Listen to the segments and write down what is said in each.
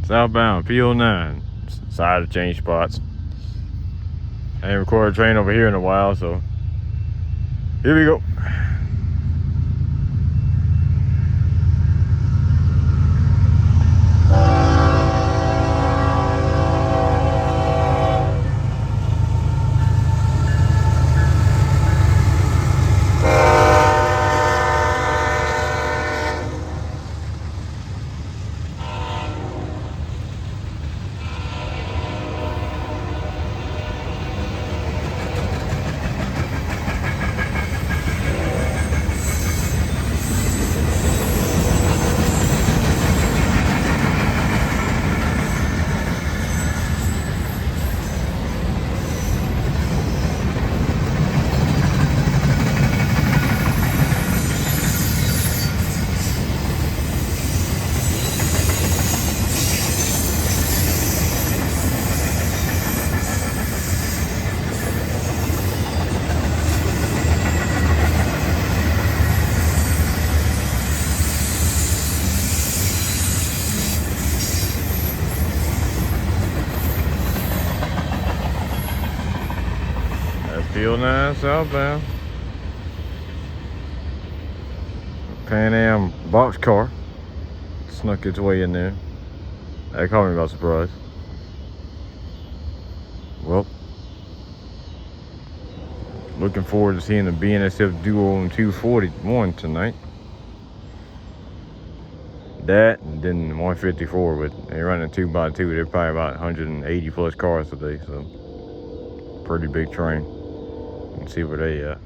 Southbound, P09. Decided to change spots. I ain't recorded a train over here in a while, so here we go. P09 southbound. Pan Am boxcar snuck its way in there. That caught me by surprise. Well, looking forward to seeing the BNSF duo on 241 tonight. That and then 154, but they're running 2x2. They're probably about 180 plus cars today, so pretty big train. Let's see where they at.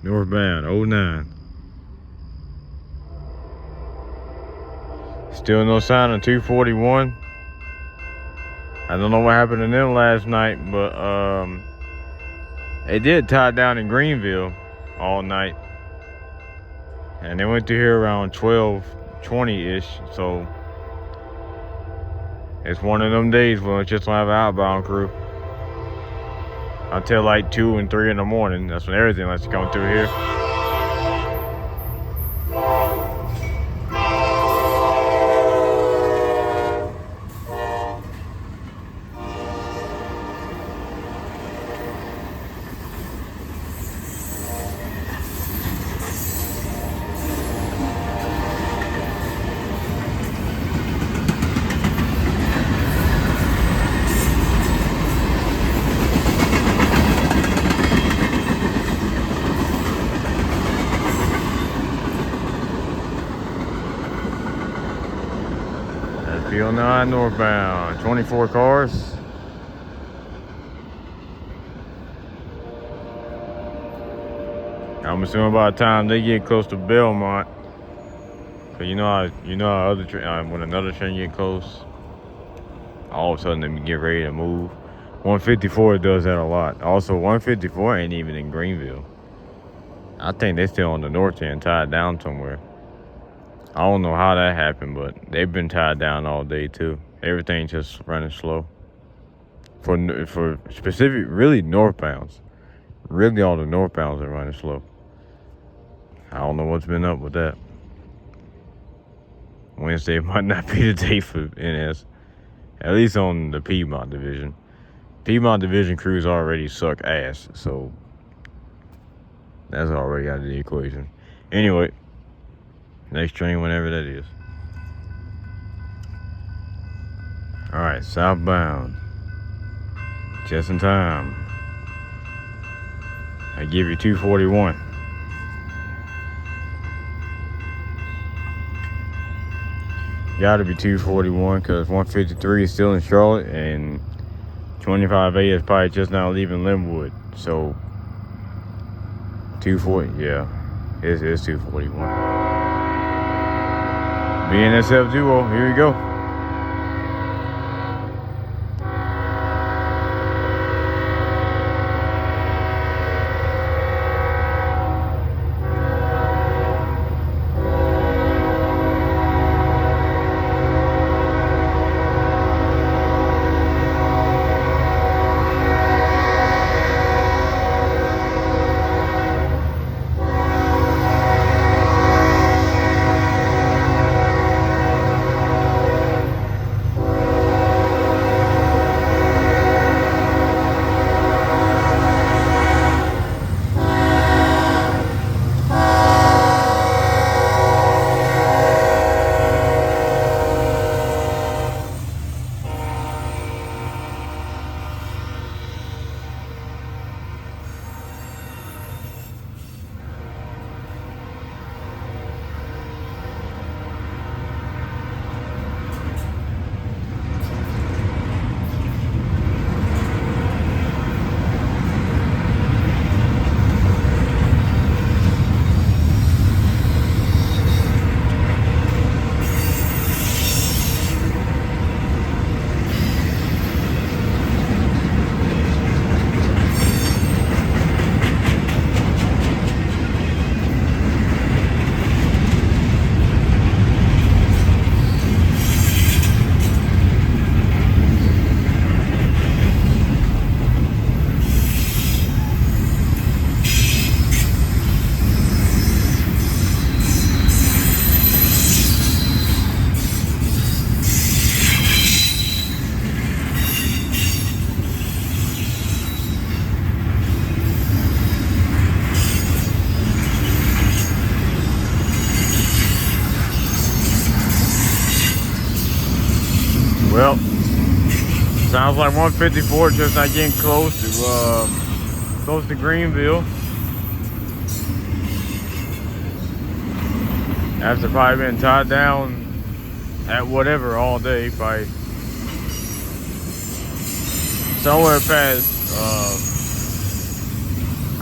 Northbound 09. Still no sign of 241. I don't know what happened to them last night, but they did tie down in Greenville all night. And they went through here around 12:20-ish, so it's one of them days when it's just gonna have an outbound crew until like 2 and 3 in the morning. That's when everything likes to come through here. P09 northbound, 24 cars. I'm assuming by the time they get close to Belmont, cause you know how other train, when another train get close, all of a sudden they get ready to move. 154 does that a lot. Also, 154 ain't even in Greenville. I think they still on the north end, tied down somewhere. I don't know how that happened, but they've been tied down all day too. Everything's just running slow. For specific, really northbounds. Really all the northbounds are running slow. I don't know what's been up with that. Wednesday might not be the day for NS. At least on the Piedmont division. Piedmont division crews already suck ass, so that's already out of the equation. Anyway. Next train, whenever that is. Alright, southbound. Just in time. I give you 241. Gotta be 241 because 153 is still in Charlotte and 25A is probably just now leaving Linwood. So 240, yeah, it's 241. BNSF duo, here we go. Well, sounds like 154 just not getting close to Greenville. After probably been tied down at whatever all day, probably somewhere past.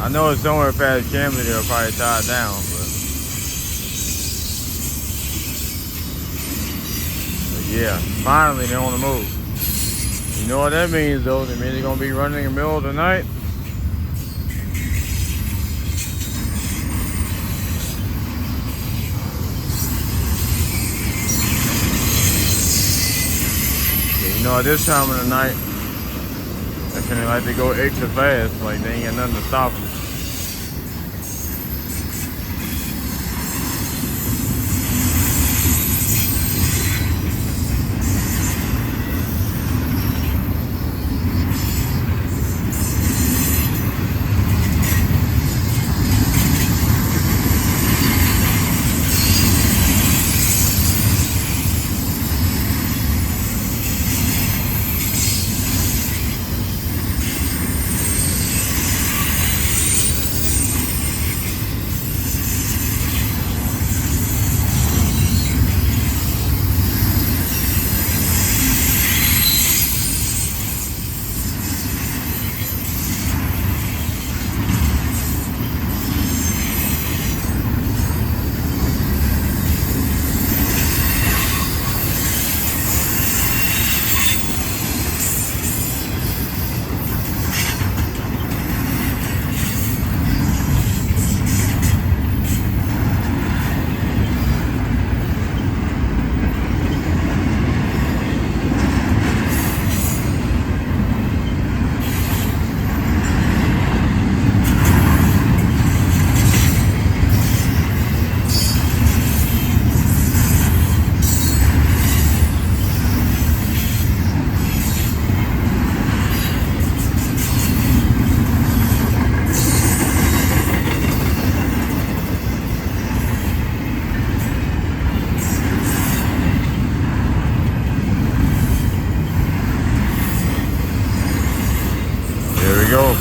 I know it's somewhere past Camden. They're probably tied down, but yeah, finally they're on the move. You know what that means, though? That means they're gonna be running in the middle of the night. You know, at this time of the night, they finna like to go extra fast, like they ain't got nothing to stop them.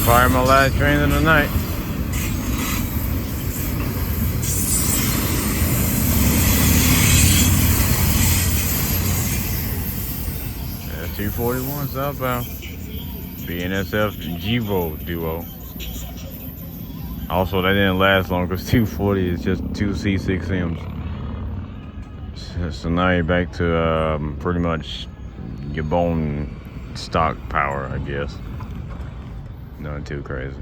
Probably my last train of the night. Yeah, 241 southbound. BNSF Givo duo. Also, that didn't last long because 240 is just 2 C6Ms. So now you're back to pretty much your bone stock power, I guess. Nothing too crazy.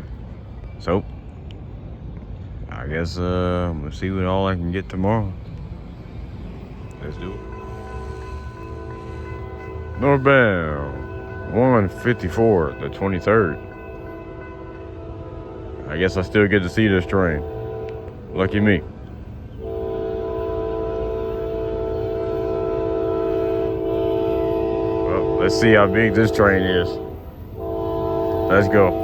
So, I guess we'll see what all I can get tomorrow. Let's do it. Northbound 154, the 23rd. I guess I still get to see this train. Lucky me. Well, let's see how big this train is. Let's go.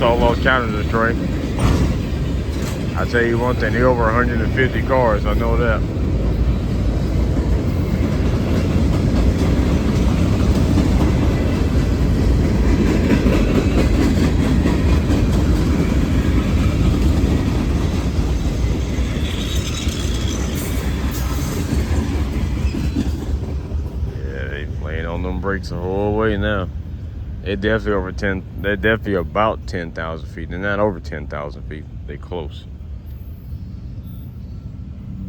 all lost count of the train. I tell you one thing, they're over 150 cars, I know that. Yeah, they playing on them brakes the whole way now. They're definitely about 10,000 feet. They're not over 10,000 feet. They close.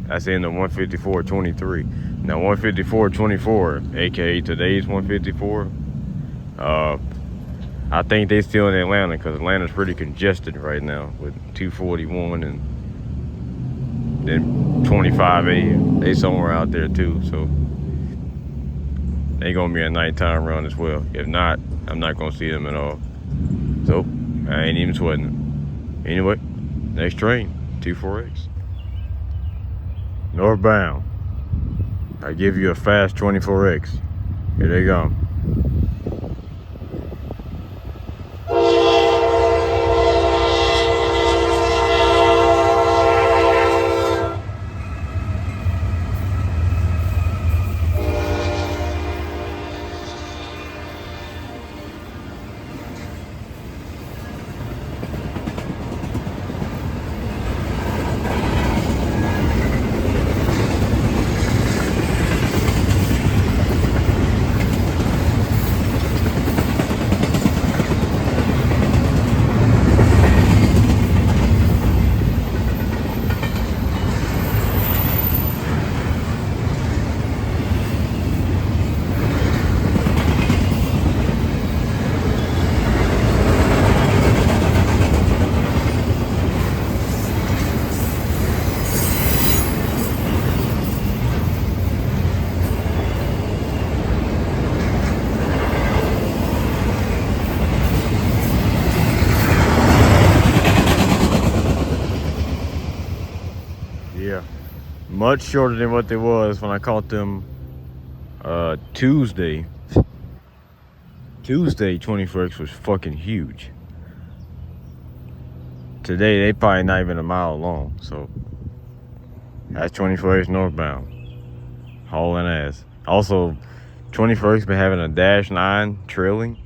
That's in the 154.23. Now 154.24, aka today's 154. I think they still in Atlanta because Atlanta's pretty congested right now with 241 and then 25A. They somewhere out there too, so they gonna be a nighttime run as well. If not, I'm not gonna see them at all. So I ain't even sweating them. Anyway, next train, 24X. Northbound. I give you a fast 24X. Here they go. Yeah, much shorter than what they was when I caught them Tuesday. Tuesday 24X was fucking huge. Today they probably not even a mile long, so that's 24X northbound. Hauling ass. Also, 24X been having a -9 trailing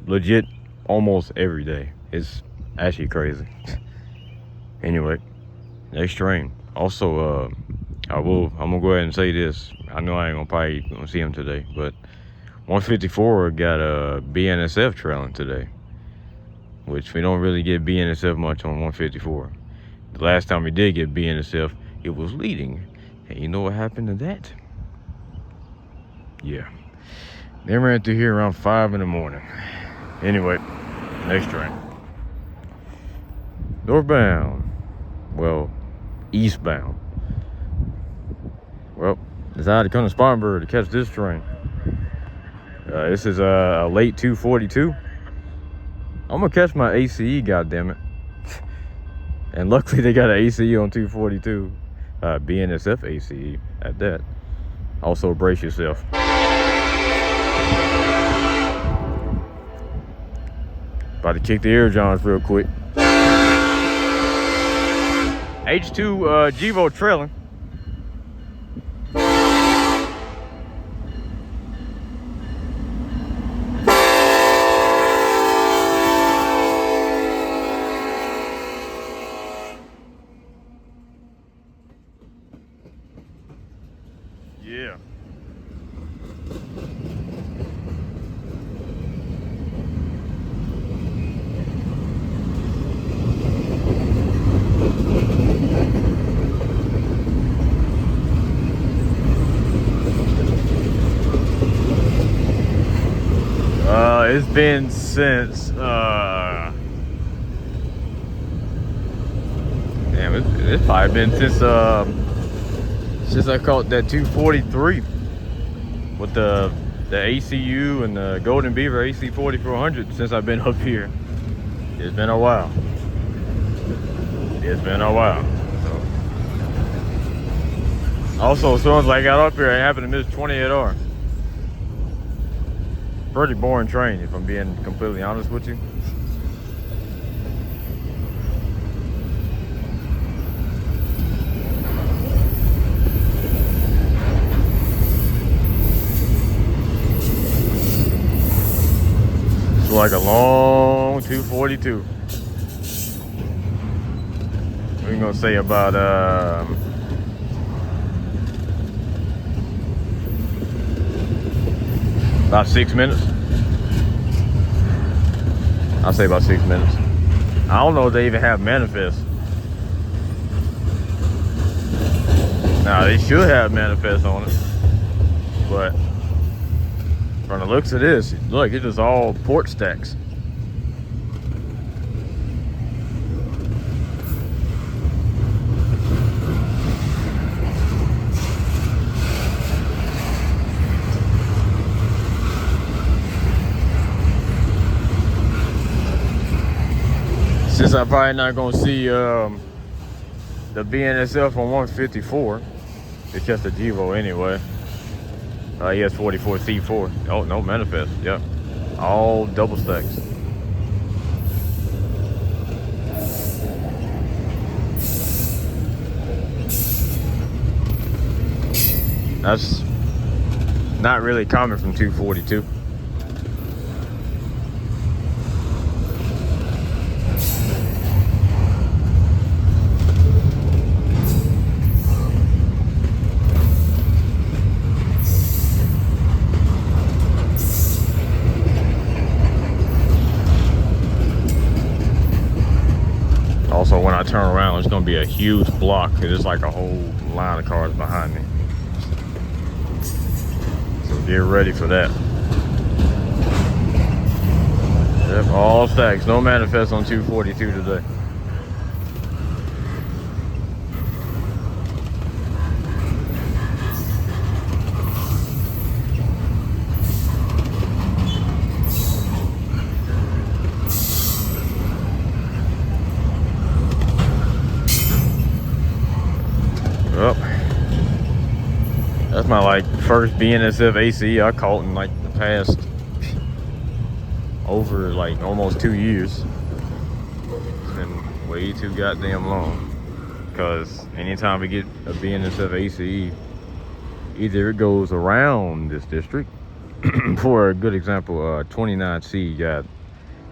legit almost every day. It's actually crazy. Anyway, next train. Also, I'm gonna go ahead and say this. I know I ain't probably gonna see him today, but 154 got a BNSF trailing today, which we don't really get BNSF much on 154. The last time we did get BNSF, it was leading. And you know what happened to that? Yeah, they ran through here around 5 in the morning. Anyway, next train. Northbound. Well, eastbound. Well, decided to come to Spartanburg to catch this train. This is a late 242. I'm gonna catch my ACE, goddammit. And luckily they got an ACE on 242. BNSF ACE at that. Also brace yourself. About to kick the air johns real quick. H2 Gevo trailing. Yeah. It's been since damn, it's probably been since I caught that 243 with the ACU and the Golden Beaver AC 4400. Since I've been up here, it's been a while. It's been a while. So. Also, as soon as I got up here, I happened to miss 28R. Pretty boring train, if I'm being completely honest with you. like a long 242. We're gonna say about about 6 minutes. I'll say about 6 minutes. I don't know if they even have manifest. Now they should have manifest on it, but from the looks of this, look, it's just all port stacks. Since I'm probably not gonna see the BNSF on 154, it's just a Gevo anyway. ES 44 C4. Oh, no manifest. Yep. All double stacks. That's not really common from 242. Also, when I turn around, it's gonna be a huge block. It's like a whole line of cars behind me. So get ready for that. Yep, all stacks. No manifest on 242 today. Well, that's my like first BNSF ACE I caught in like the past over like almost 2 years. It's been way too goddamn long. Because anytime we get a BNSF ACE, either it goes around this district. For a good example, 29C got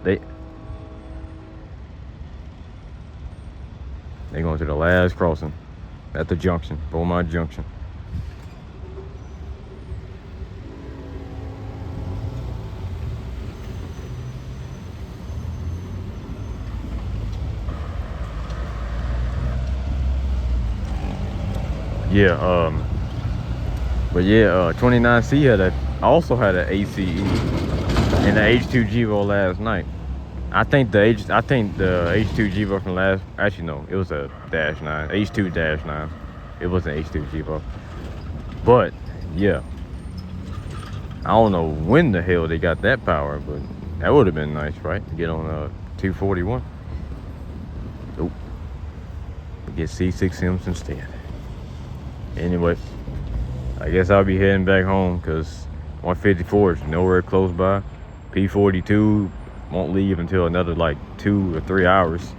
they going to the last crossing at the junction, Beaumont Junction. Yeah, but yeah, 29C also had an ACE in the H2 Gevo last night. I think the H2 Gevo from last, actually no, it was a -9, H2 -9. It wasn't H2 Gevo. But yeah, I don't know when the hell they got that power, but that would have been nice, right? To get on 241. Nope. Get C6Ms instead. Anyway, I guess I'll be heading back home because 154 is nowhere close by. P42 won't leave until another like 2 or 3 hours.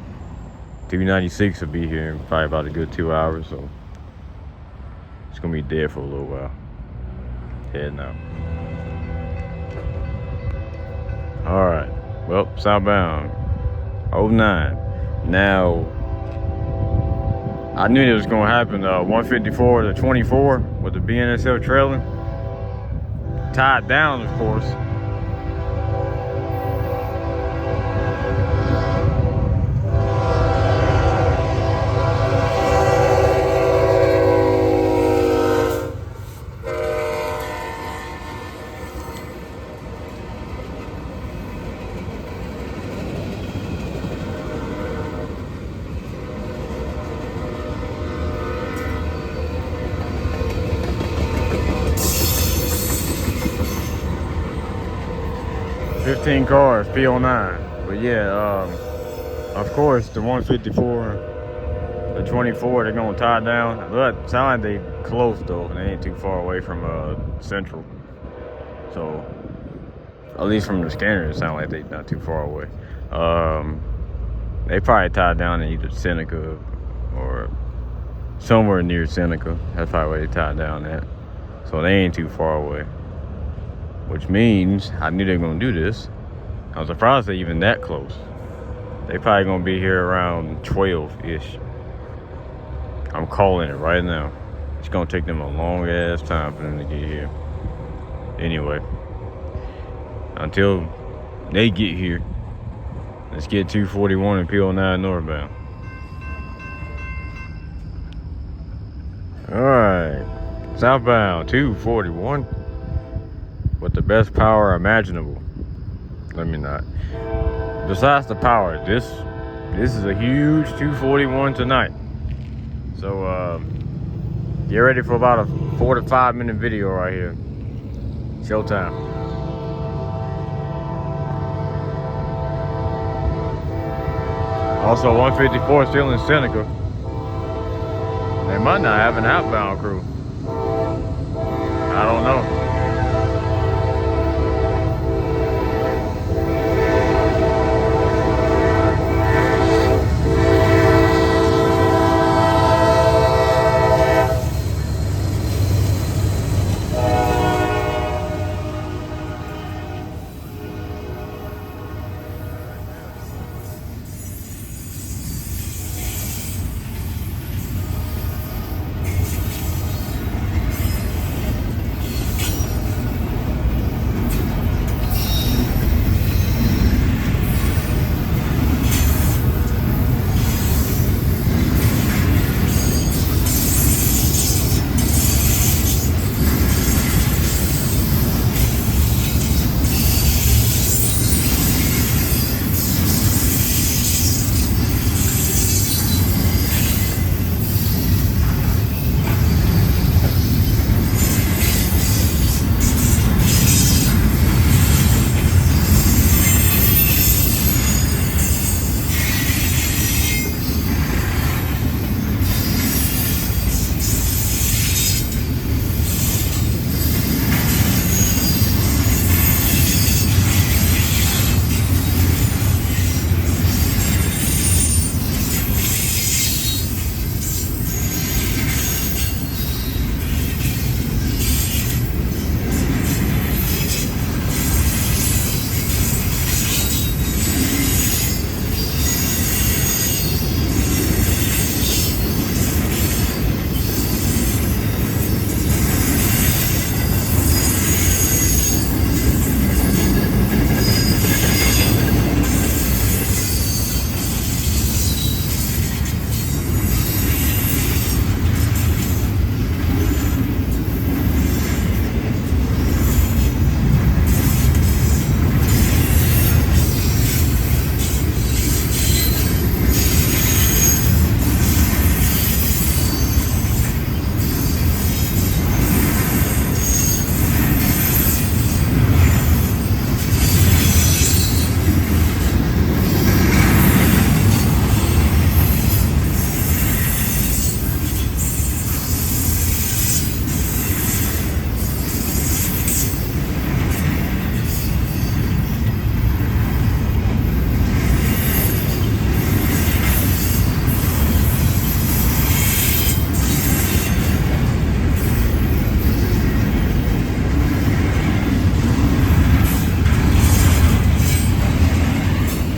296 will be here in probably about a good 2 hours, so it's gonna be dead for a little while. Heading out. All right, well, southbound 09. Now, I knew it was gonna happen. 154 to 24 with the BNSF trailing. Tied down, of course. Cars, P09. But yeah, of course, the 154, the 24, they're gonna tie down. But it sounds like they close though, and they ain't too far away from Central. So, at least from the scanner, it sounds like they not too far away. They probably tied down in either Seneca or somewhere near Seneca. That's probably where they tied down at. So they ain't too far away. Which means I knew they were gonna do this. I'm surprised they're even that close. They probably gonna be here around 12-ish. I'm calling it right now. It's gonna take them a long ass time for them to get here. Anyway, until they get here, let's get 241 and P09 northbound. Alright, southbound 241 with the best power imaginable. Let me not. Besides the power, this is a huge 241 tonight. So get ready for about a 4 to 5 minute video right here. Showtime. Also 154 still in Seneca. They might not have an outbound crew. I don't know.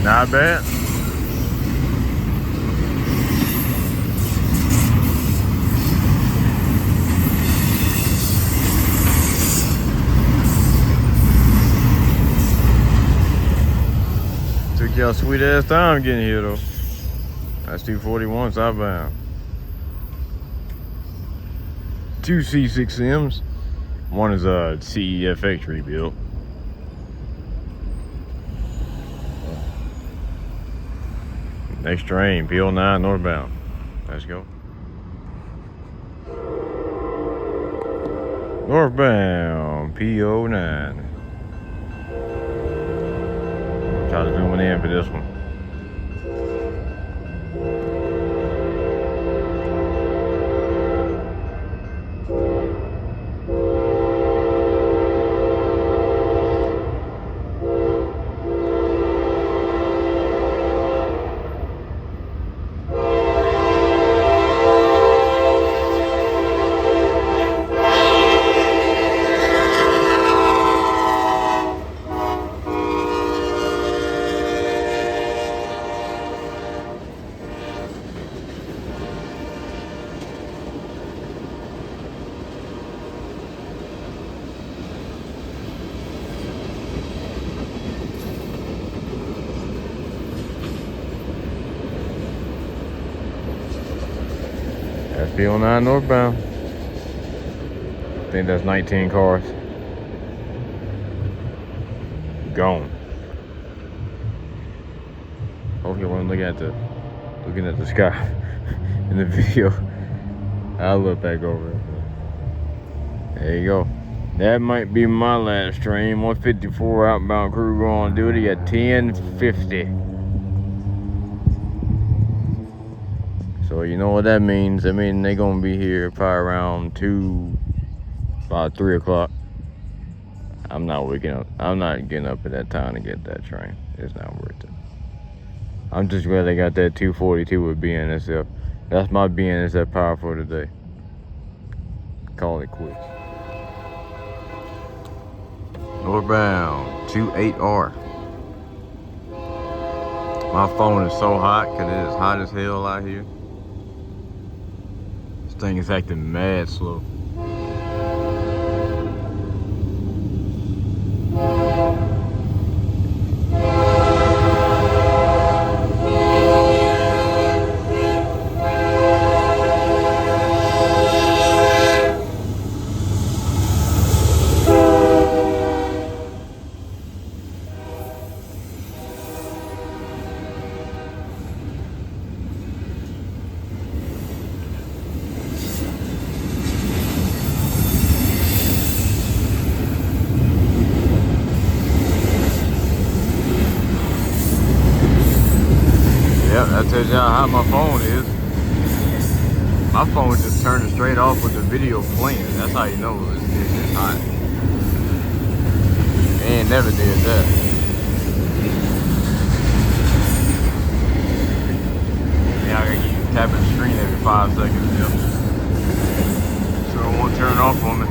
Not bad. Took y'all sweet ass time getting here though. That's 241 southbound. 2 C6Ms. One is a CEFX rebuild. Next train, P09 northbound. Let's go. Northbound, P09. Try to zoom in for this one. P09 northbound. I think that's 19 cars. Gone. Hope you want to looking at the sky in the video. I'll look back over it. There you go. That might be my last train. 154 outbound crew going on duty at 10:50. So you know what that means. I mean, they're gonna be here probably around about 3 o'clock. I'm not waking up. I'm not getting up at that time to get that train. It's not worth it. I'm just glad they got that 242 with BNSF. That's my BNSF power for today. Call it quits. Northbound 28R. My phone is so hot because it is hot as hell out here. This thing is acting mad slow. Yep, that tells y'all how my phone is. My phone just turned straight off with the video playing. That's how you know it's hot. And never did that. Yeah, I gotta keep tapping the screen every 5 seconds. Yep. So it won't turn off on me.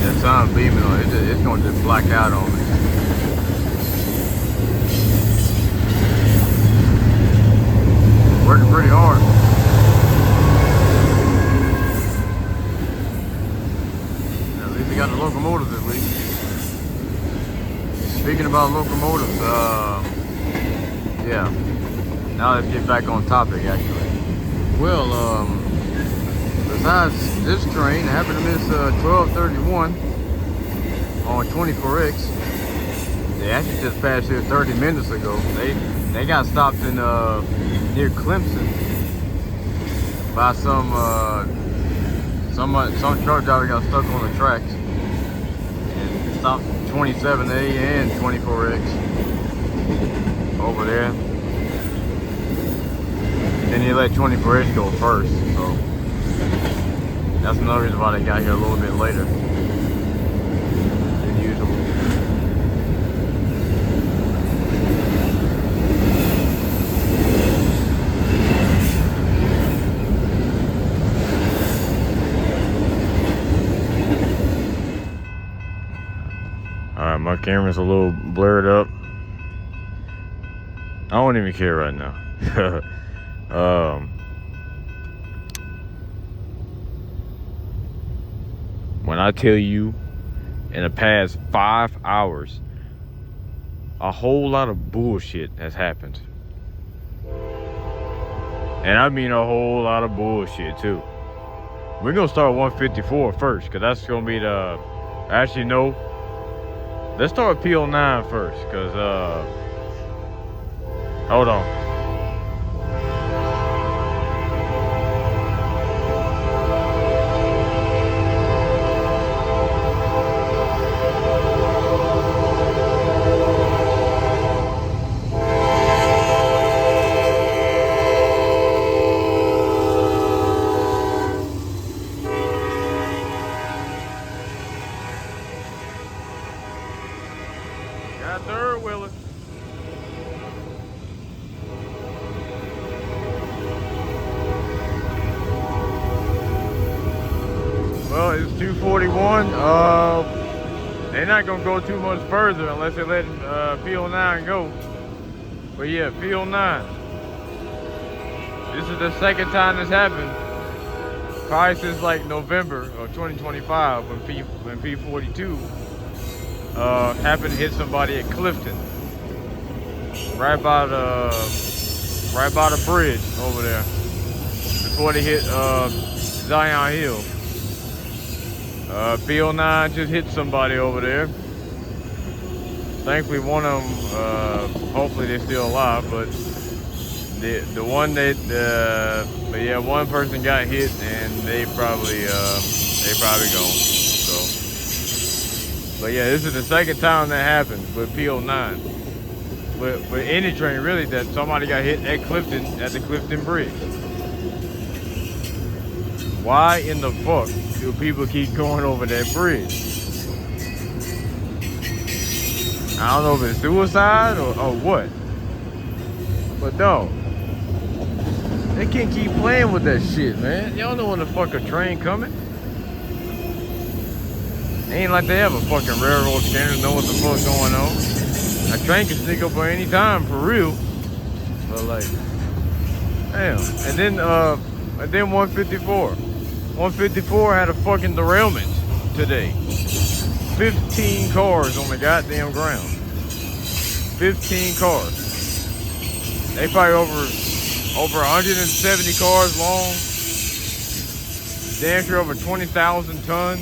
The sun beaming on it. It's gonna just black out on me. Working pretty hard. At least we got the locomotives at least. Speaking about locomotives, yeah. Now let's get back on topic actually. Well, besides this train, I happened to miss 1231 on 24X. They actually just passed here 30 minutes ago. They got stopped in near Clemson by some truck driver got stuck on the tracks and stopped 27A and 24X over there. Then he let 24X go first, so that's another reason why they got here a little bit later than usual. Alright, my camera's a little blurred up. I don't even care right now. When I tell you in the past 5 hours, a whole lot of bullshit has happened. And I mean a whole lot of bullshit too. We're gonna start 154 first, cause that's gonna be the, actually no, let's start with P09 first, cause hold on. Well, it's 241. They're not gonna go too much further unless they let P09 go. But yeah, P09. This is the second time this happened. Probably since like November of 2025 when P42 happened to hit somebody at Clifton. Right by the bridge over there. Before they hit Zion Hill. P09 just hit somebody over there. Thankfully one of them, hopefully they're still alive, but the one that, but yeah, one person got hit and they probably gone. So, but yeah, this is the second time that happened with P09. With any train really, that somebody got hit at Clifton, at the Clifton Bridge. Why in the fuck do people keep going over that bridge? I don't know if it's suicide or what. But no. They can't keep playing with that shit, man. Y'all know when the fuck a train coming. Ain't like they have a fucking railroad scanner to know what the fuck's going on. A train can sneak up on any time, for real. But like, damn. And then 154. 154 had a fucking derailment today. 15 cars on the goddamn ground. 15 cars. They probably over 170 cars long. Damn sure over 20,000 tons.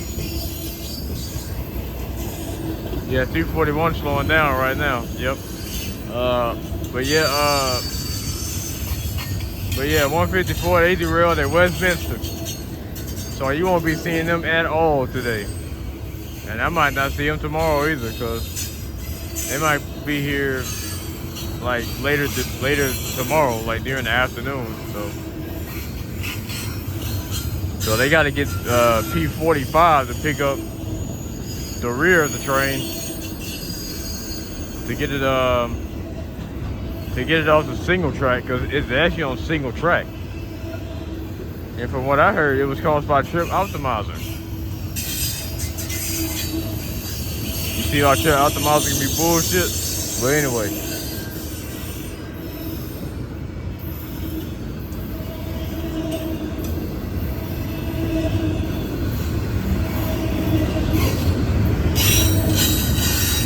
Yeah, 241 slowing down right now. Yep. But yeah, 154, they derailed at Westminster. So you won't be seeing them at all today. And I might not see them tomorrow either, because they might be here like later tomorrow, like during the afternoon. So they got to get P45 to pick up the rear of the train to get it off the single track, because it's actually on single track. And from what I heard, it was caused by trip optimizer. You see our trip optimizer can be bullshit? But anyway.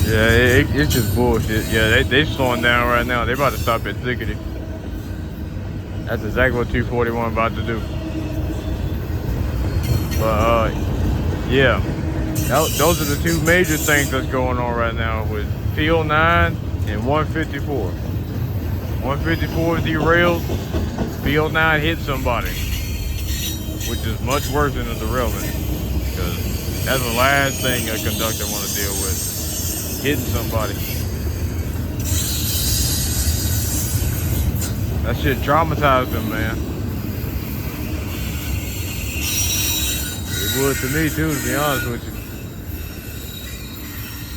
Yeah, it's just bullshit. Yeah, they slowing down right now. They about to stop at Thickety. That's exactly what 241 about to do. But yeah, those are the two major things that's going on right now with P09 and 154. 154 is derailed. P09 hit somebody, which is much worse than a derailment, because that's the last thing a conductor want to deal with. Hitting somebody. That shit traumatized them, man. It would to me too, to be honest with you.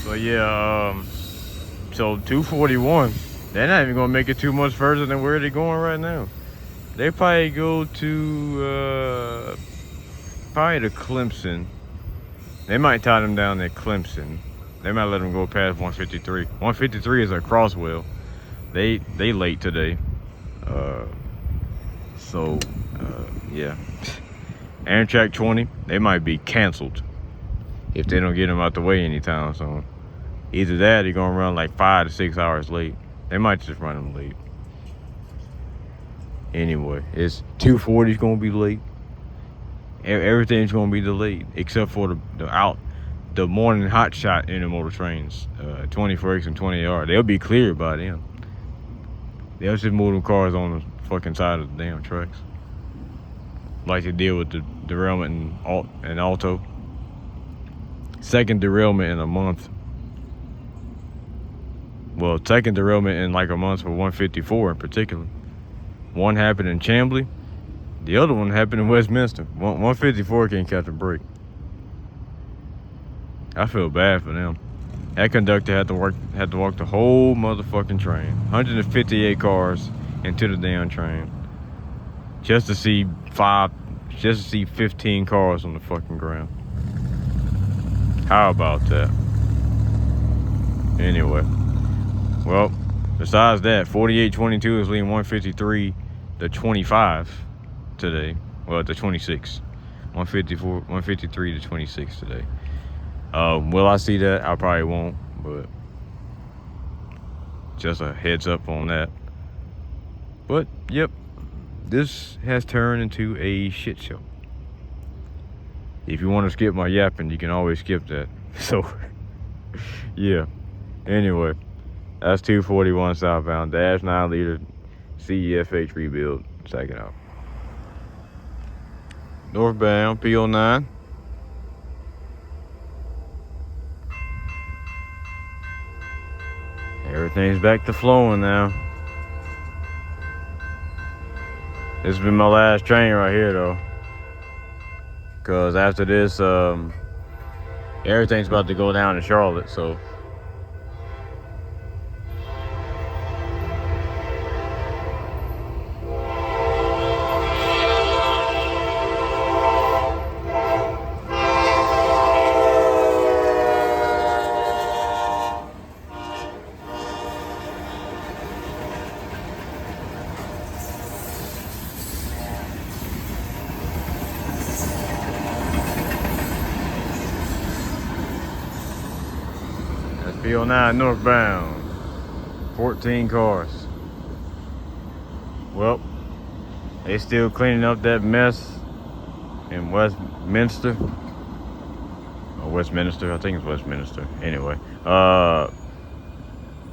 But yeah, so 241, they're not even gonna make it too much further than where they're going right now. They probably go to probably to Clemson. They might tie them down at Clemson. They might let them go past 153. 153 is a Crosswell. They late today. Yeah. Amtrak 20, they might be canceled if they don't get them out the way anytime soon. Either that, they're gonna run like 5 to 6 hours late. They might just run them late. Anyway, it's 240's gonna be late. Everything's gonna be delayed except for the morning hot shot intermodal trains, 24X and 20AR. They'll be cleared by then. They'll just move them cars on the fucking side of the damn tracks, like they did with the derailment and Alto. Second derailment in a month. Well, second derailment in like a month for 154 in particular. One happened in Chamblee. The other one happened in Westminster. 154 can't catch a break. I feel bad for them. That conductor had to walk the whole motherfucking train. 158 cars into the damn train. Just to see 15 cars on the fucking ground. How about that? Anyway. Well, Besides that, 48-22 is leading 153 to 25 today. Well, to 26. 153 to 26 today. Will I see that? I probably won't, but just a heads up on that. But yep, this has turned into a shit show. If you want to skip my yapping, you can always skip that. So yeah. Anyway, that's 241 southbound, dash 9 liter CEFH rebuild. Check it out. Northbound P09. Everything's back to flowing now. This has been my last train right here though. Cause after this, everything's about to go down to Charlotte, so. P09 northbound, 14 cars. Well, they still cleaning up that mess in Westminster. Or Westminster, I think it's Westminster. Anyway, yeah,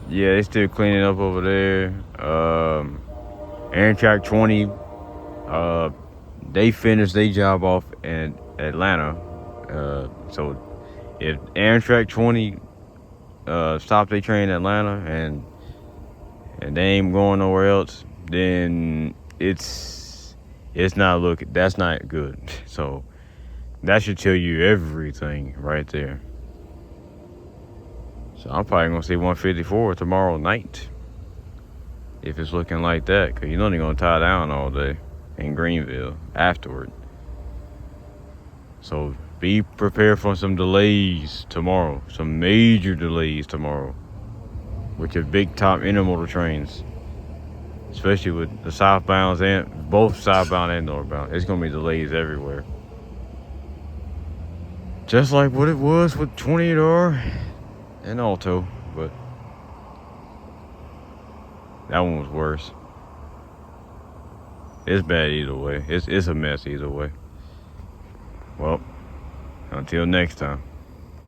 they still cleaning up over there. Amtrak 20, they finished their job off in Atlanta. So if Amtrak 20 stop their train in Atlanta and they ain't going nowhere else, then it's not looking, that's not good. So that should tell you everything right there. So I'm probably gonna see 154 tomorrow night if it's looking like that, because you know they're gonna tie down all day in Greenville afterward. So be prepared for some delays tomorrow, some major delays tomorrow with your big top intermodal trains, especially with the southbounds and both southbound and northbound. It's gonna be delays everywhere, just like what it was with 28R and Alto, but that one was worse. It's bad either way. It's a mess either way. Well, until next time.